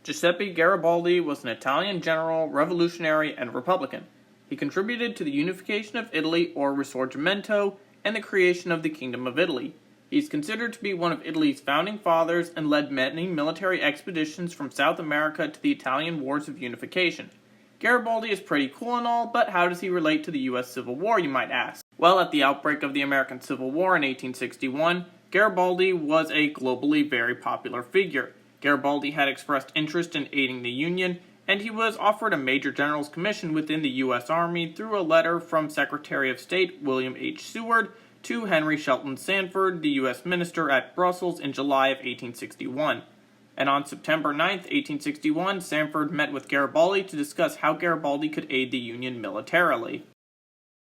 Giuseppe Garibaldi was an Italian general, revolutionary, and Republican. He contributed to the unification of Italy, or Risorgimento, and the creation of the Kingdom of Italy. He is considered to be one of Italy's founding fathers and led many military expeditions from South America to the Italian Wars of Unification. Garibaldi is pretty cool and all, but how does he relate to the U.S. Civil War, you might ask? Well, at the outbreak of the American Civil War in 1861, Garibaldi was a globally very popular figure. Garibaldi had expressed interest in aiding the Union, and he was offered a Major General's commission within the U.S. Army through a letter from Secretary of State William H. Seward to Henry Shelton Sanford, the U.S. Minister at Brussels, in July of 1861. And on September 9, 1861, Sanford met with Garibaldi to discuss how Garibaldi could aid the Union militarily.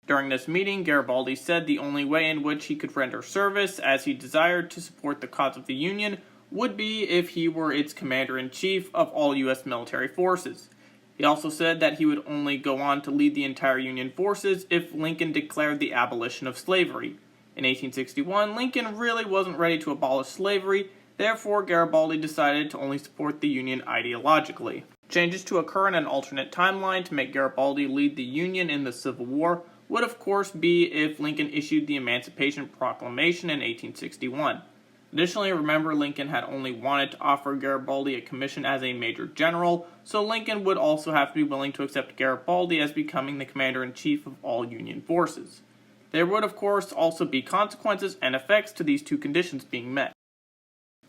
During this meeting, Garibaldi said the only way in which he could render service, as he desired to support the cause of the Union, would be if he were its commander-in-chief of all U.S. military forces. He also said that he would only go on to lead the entire Union forces if Lincoln declared the abolition of slavery. In 1861, Lincoln really wasn't ready to abolish slavery, therefore Garibaldi decided to only support the Union ideologically. Changes to occur in an alternate timeline to make Garibaldi lead the Union in the Civil War would of course be if Lincoln issued the Emancipation Proclamation in 1861. Additionally, remember, Lincoln had only wanted to offer Garibaldi a commission as a major general, so Lincoln would also have to be willing to accept Garibaldi as becoming the commander-in-chief of all Union forces. There would, of course, also be consequences and effects to these two conditions being met.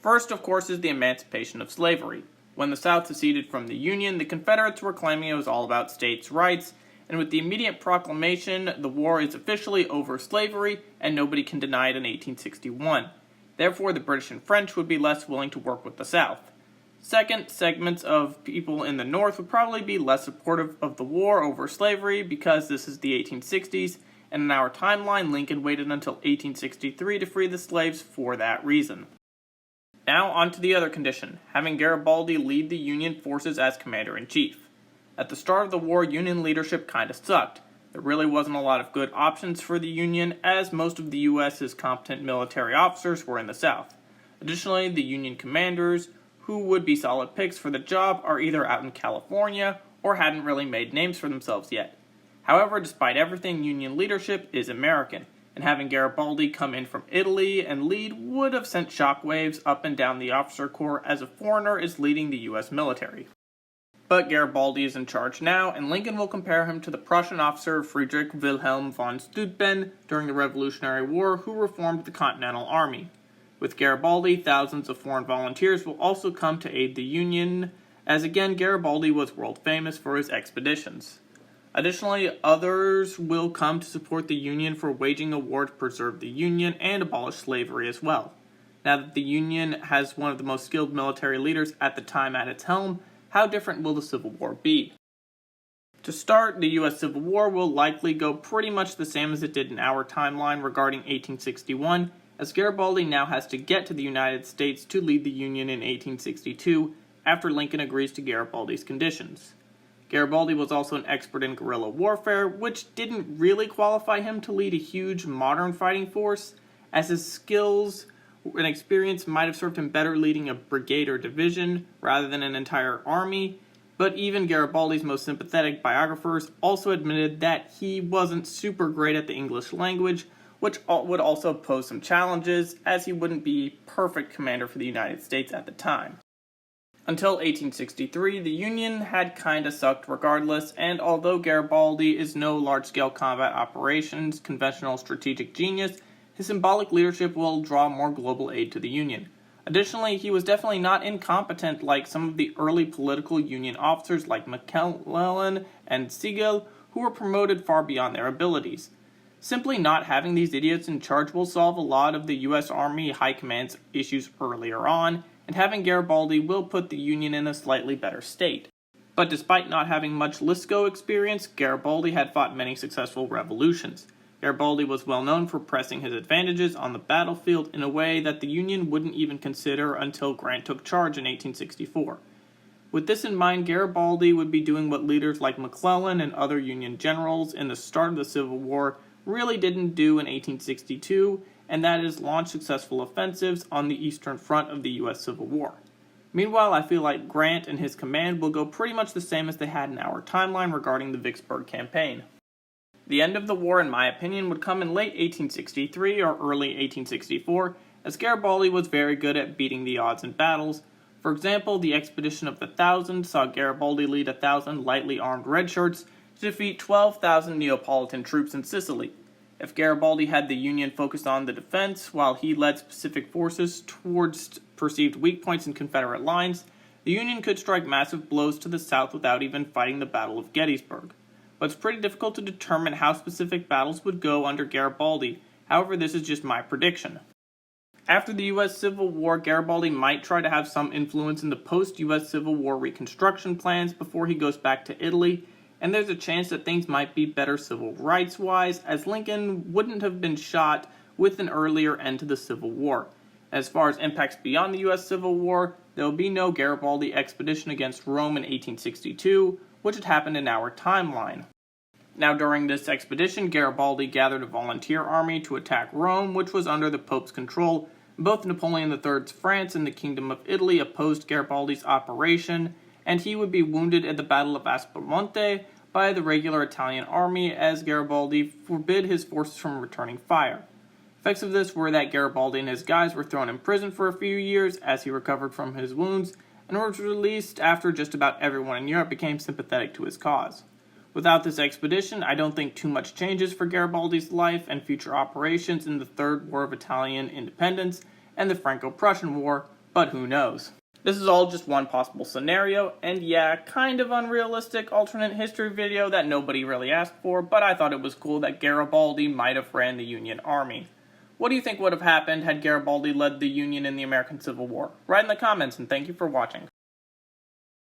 First, of course, is the emancipation of slavery. When the South seceded from the Union, the Confederates were claiming it was all about states' rights, and with the immediate proclamation, the war is officially over slavery, and nobody can deny it in 1861. Therefore, the British and French would be less willing to work with the South. Second, segments of people in the North would probably be less supportive of the war over slavery because this is the 1860s, and in our timeline, Lincoln waited until 1863 to free the slaves for that reason. Now on to the other condition, having Garibaldi lead the Union forces as commander-in-chief. At the start of the war, Union leadership kinda sucked. There really wasn't a lot of good options for the Union, as most of the U.S.'s competent military officers were in the South. Additionally, the Union commanders, who would be solid picks for the job, are either out in California or hadn't really made names for themselves yet. However, despite everything, Union leadership is American, and having Garibaldi come in from Italy and lead would have sent shockwaves up and down the officer corps as a foreigner is leading the U.S. military. But Garibaldi is in charge now, and Lincoln will compare him to the Prussian officer Friedrich Wilhelm von Steuben during the Revolutionary War, who reformed the Continental Army. With Garibaldi, thousands of foreign volunteers will also come to aid the Union, as again Garibaldi was world famous for his expeditions. Additionally, others will come to support the Union for waging a war to preserve the Union and abolish slavery as well. Now that the Union has one of the most skilled military leaders at the time at its helm, how different will the Civil War be? To start, the U.S. Civil War will likely go pretty much the same as it did in our timeline regarding 1861, as Garibaldi now has to get to the United States to lead the Union in 1862 after Lincoln agrees to Garibaldi's conditions. Garibaldi was also an expert in guerrilla warfare, which didn't really qualify him to lead a huge modern fighting force, as his skills and experience might have served him better leading a brigade or division rather than an entire army, but even Garibaldi's most sympathetic biographers also admitted that he wasn't super great at the English language, which would also pose some challenges, as he wouldn't be perfect commander for the United States at the time. Until 1863, the Union had kinda sucked regardless, and although Garibaldi is no large-scale combat operations conventional strategic genius, his symbolic leadership will draw more global aid to the Union. Additionally, he was definitely not incompetent like some of the early political Union officers like McClellan and Sigel, who were promoted far beyond their abilities. Simply not having these idiots in charge will solve a lot of the U.S. Army High Command's issues earlier on, and having Garibaldi will put the Union in a slightly better state. But despite not having much Lisco experience, Garibaldi had fought many successful revolutions. Garibaldi was well known for pressing his advantages on the battlefield in a way that the Union wouldn't even consider until Grant took charge in 1864. With this in mind, Garibaldi would be doing what leaders like McClellan and other Union generals in the start of the Civil War really didn't do in 1862, and that is launch successful offensives on the eastern front of the U.S. Civil War. Meanwhile, I feel like Grant and his command will go pretty much the same as they had in our timeline regarding the Vicksburg campaign. The end of the war, in my opinion, would come in late 1863 or early 1864, as Garibaldi was very good at beating the odds in battles. For example, the expedition of the Thousand saw Garibaldi lead 1,000 lightly armed redshirts to defeat 12,000 Neapolitan troops in Sicily. If Garibaldi had the Union focused on the defense, while he led specific forces towards perceived weak points in Confederate lines, the Union could strike massive blows to the south without even fighting the Battle of Gettysburg. But it's pretty difficult to determine how specific battles would go under Garibaldi. However, this is just my prediction. After the U.S. Civil War, Garibaldi might try to have some influence in the post-U.S. Civil War reconstruction plans before he goes back to Italy, and there's a chance that things might be better civil rights-wise, as Lincoln wouldn't have been shot with an earlier end to the Civil War. As far as impacts beyond the U.S. Civil War, there will be no Garibaldi expedition against Rome in 1862, which had happened in our timeline. Now, during this expedition, Garibaldi gathered a volunteer army to attack Rome, which was under the Pope's control. Both Napoleon III's France and the Kingdom of Italy opposed Garibaldi's operation, and he would be wounded at the Battle of Aspromonte by the regular Italian army as Garibaldi forbid his forces from returning fire. Effects of this were that Garibaldi and his guys were thrown in prison for a few years as he recovered from his wounds, and was released after just about everyone in Europe became sympathetic to his cause. Without this expedition, I don't think too much changes for Garibaldi's life and future operations in the Third War of Italian Independence and the Franco-Prussian War, but who knows. This is all just one possible scenario, and yeah, kind of unrealistic alternate history video that nobody really asked for, but I thought it was cool that Garibaldi might have ran the Union Army. What do you think would have happened had Garibaldi led the Union in the American Civil War? Write in the comments, and thank you for watching.